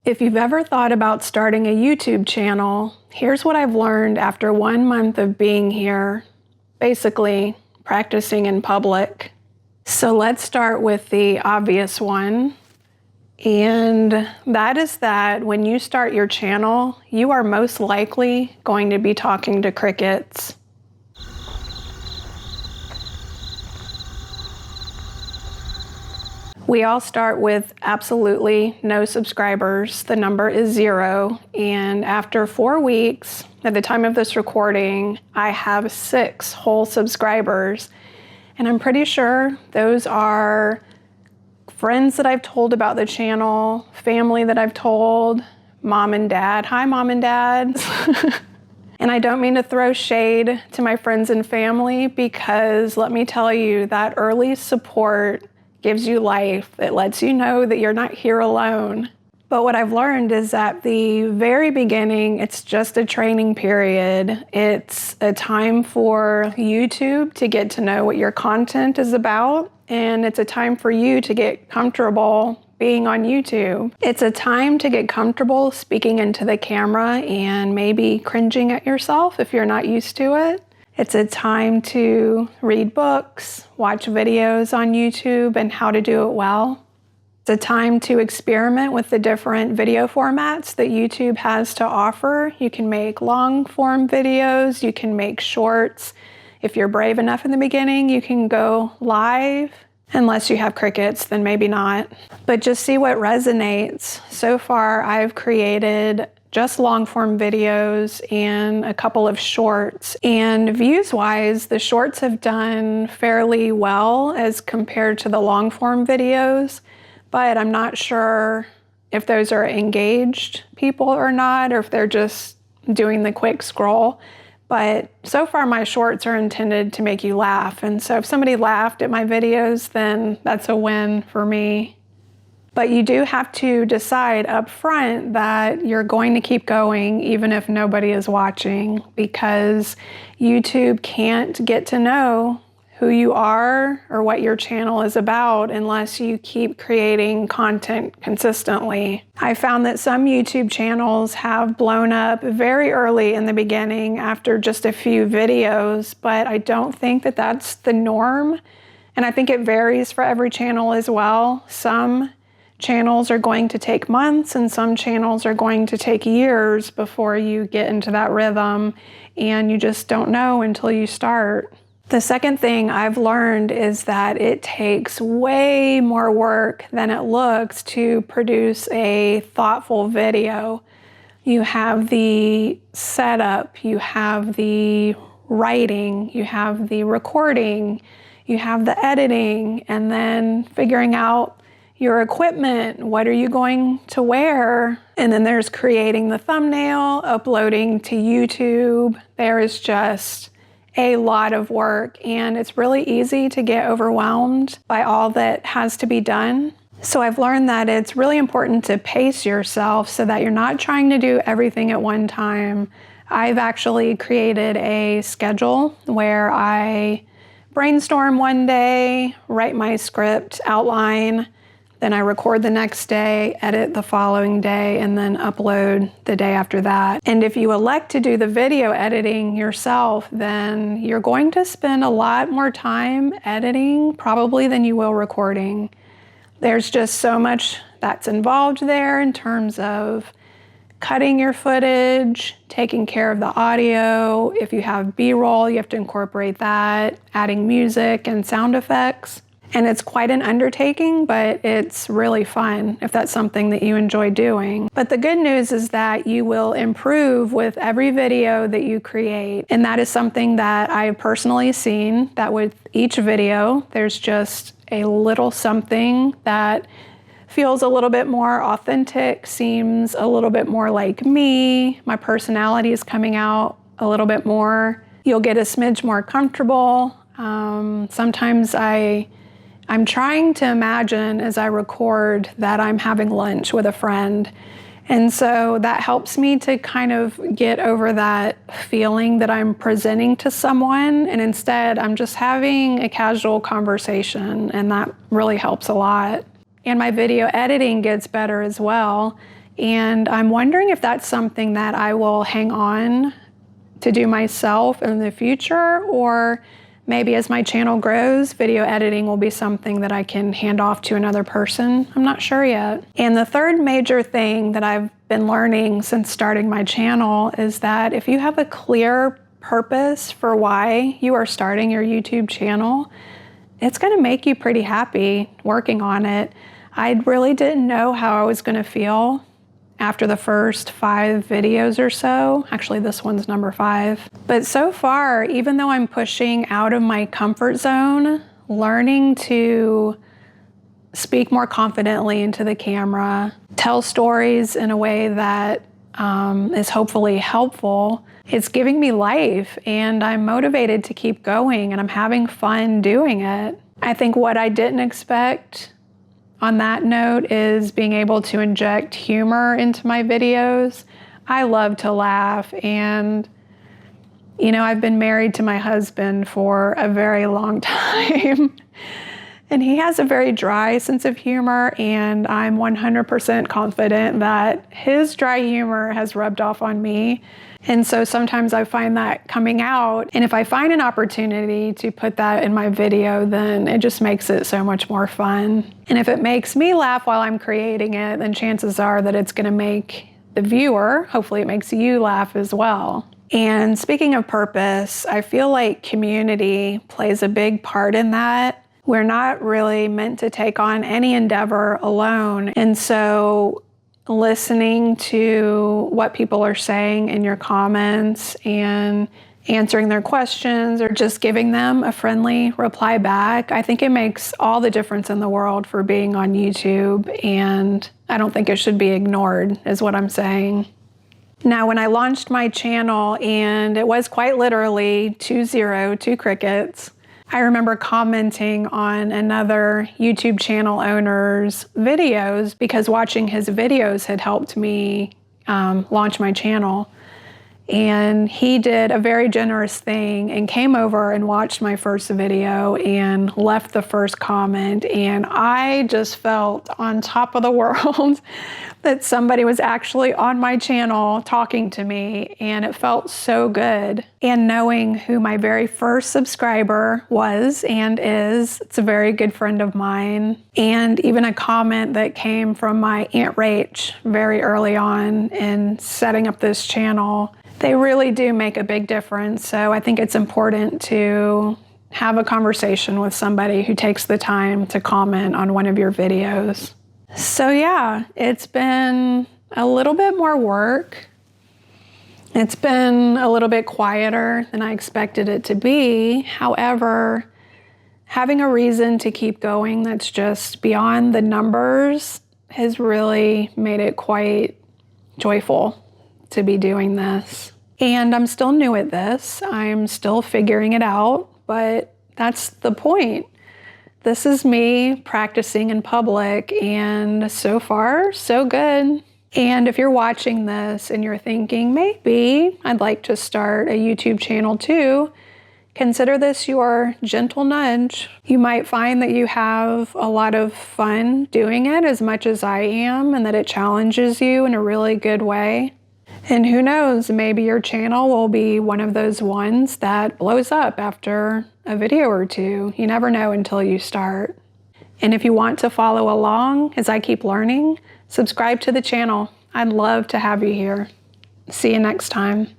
If you've ever thought about starting a YouTube channel, here's what I've learned after 1 month of being here, basically practicing in public. So let's start with the obvious one. And that is that when you start your channel, you are most likely going to be talking to crickets. We all start with absolutely no subscribers. The number is 0. And after 4 weeks, at the time of this recording, I have 6 whole subscribers. And I'm pretty sure those are friends that I've told about the channel, family that I've told, mom and dad. Hi, mom and dad. And I don't mean to throw shade to my friends and family, because let me tell you, that early support gives you life. It lets you know that you're not here alone. But what I've learned is that the very beginning, it's just a training period. It's a time for YouTube to get to know what your content is about, and it's a time for you to get comfortable being on YouTube. It's a time to get comfortable speaking into the camera and maybe cringing at yourself if you're not used to it. It's a time to read books, watch videos on YouTube and how to do it well. It's a time to experiment with the different video formats that YouTube has to offer. You can make long form videos, you can make shorts. If you're brave enough in the beginning, you can go live. Unless you have crickets, then maybe not. But just see what resonates. So far, I've created just long form videos and a couple of shorts. And views wise, the shorts have done fairly well as compared to the long form videos, but I'm not sure if those are engaged people or not, or if they're just doing the quick scroll. But so far my shorts are intended to make you laugh. And so if somebody laughed at my videos, then that's a win for me. But you do have to decide up front that you're going to keep going even if nobody is watching, because YouTube can't get to know who you are or what your channel is about unless you keep creating content consistently. I found that some YouTube channels have blown up very early in the beginning after just a few videos, but I don't think that that's the norm. And I think it varies for every channel as well. Some channels are going to take months and some channels are going to take years before you get into that rhythm, and you just don't know until you start. The second thing I've learned is that it takes way more work than it looks to produce a thoughtful video. You have the setup, you have the writing, you have the recording, you have the editing, and then figuring out your equipment, what are you going to wear? And then there's creating the thumbnail, uploading to YouTube. There is just a lot of work, and it's really easy to get overwhelmed by all that has to be done. So I've learned that it's really important to pace yourself so that you're not trying to do everything at one time. I've actually created a schedule where I brainstorm one day, write my script outline, then I record the next day, edit the following day, and then upload the day after that. And if you elect to do the video editing yourself, then you're going to spend a lot more time editing probably than you will recording. There's just so much that's involved there in terms of cutting your footage, taking care of the audio. If you have B-roll, you have to incorporate that, adding music and sound effects. And it's quite an undertaking, but it's really fun if that's something that you enjoy doing. But the good news is that you will improve with every video that you create. And that is something that I've personally seen, that with each video, there's just a little something that feels a little bit more authentic, seems a little bit more like me. My personality is coming out a little bit more. You'll get a smidge more comfortable. Sometimes I'm trying to imagine as I record that I'm having lunch with a friend. And so that helps me to kind of get over that feeling that I'm presenting to someone, and instead I'm just having a casual conversation, and that really helps a lot. And my video editing gets better as well. And I'm wondering if that's something that I will hang on to do myself in the future, or maybe as my channel grows, video editing will be something that I can hand off to another person. I'm not sure yet. And the third major thing that I've been learning since starting my channel is that if you have a clear purpose for why you are starting your YouTube channel, it's going to make you pretty happy working on it. I really didn't know how I was going to feel after the first 5 videos or so. Actually, this one's number 5. But so far, even though I'm pushing out of my comfort zone, learning to speak more confidently into the camera, tell stories in a way that is hopefully helpful, it's giving me life, and I'm motivated to keep going, and I'm having fun doing it. I think what I didn't expect on that note is being able to inject humor into my videos. I love to laugh, and you know, I've been married to my husband for a very long time and he has a very dry sense of humor, and I'm 100% confident that his dry humor has rubbed off on me. And so sometimes I find that coming out, and if I find an opportunity to put that in my video, then it just makes it so much more fun. And if it makes me laugh while I'm creating it, then chances are that it's gonna make the viewer, hopefully it makes you laugh as well. And speaking of purpose, I feel like community plays a big part in that. We're not really meant to take on any endeavor alone. And so listening to what people are saying in your comments and answering their questions, or just giving them a friendly reply back, I think it makes all the difference in the world for being on YouTube, and I don't think it should be ignored, is what I'm saying. Now, when I launched my channel, and it was quite literally 2 crickets, I remember commenting on another YouTube channel owner's videos because watching his videos had helped me launch my channel. And he did a very generous thing and came over and watched my first video and left the first comment. And I just felt on top of the world that somebody was actually on my channel talking to me, and it felt so good. And knowing who my very first subscriber was and is, it's a very good friend of mine. And even a comment that came from my Aunt Rach very early on in setting up this channel, they really do make a big difference. So I think it's important to have a conversation with somebody who takes the time to comment on one of your videos. So yeah, it's been a little bit more work. It's been a little bit quieter than I expected it to be. However, having a reason to keep going that's just beyond the numbers has really made it quite joyful to be doing this. And I'm still new at this. I'm still figuring it out, but that's the point. This is me practicing in public, and so far, so good. And if you're watching this and you're thinking, maybe I'd like to start a YouTube channel too, consider this your gentle nudge. You might find that you have a lot of fun doing it as much as I am, and that it challenges you in a really good way. And who knows, maybe your channel will be one of those ones that blows up after a video or two. You never know until you start. And if you want to follow along as I keep learning, subscribe to the channel. I'd love to have you here. See you next time.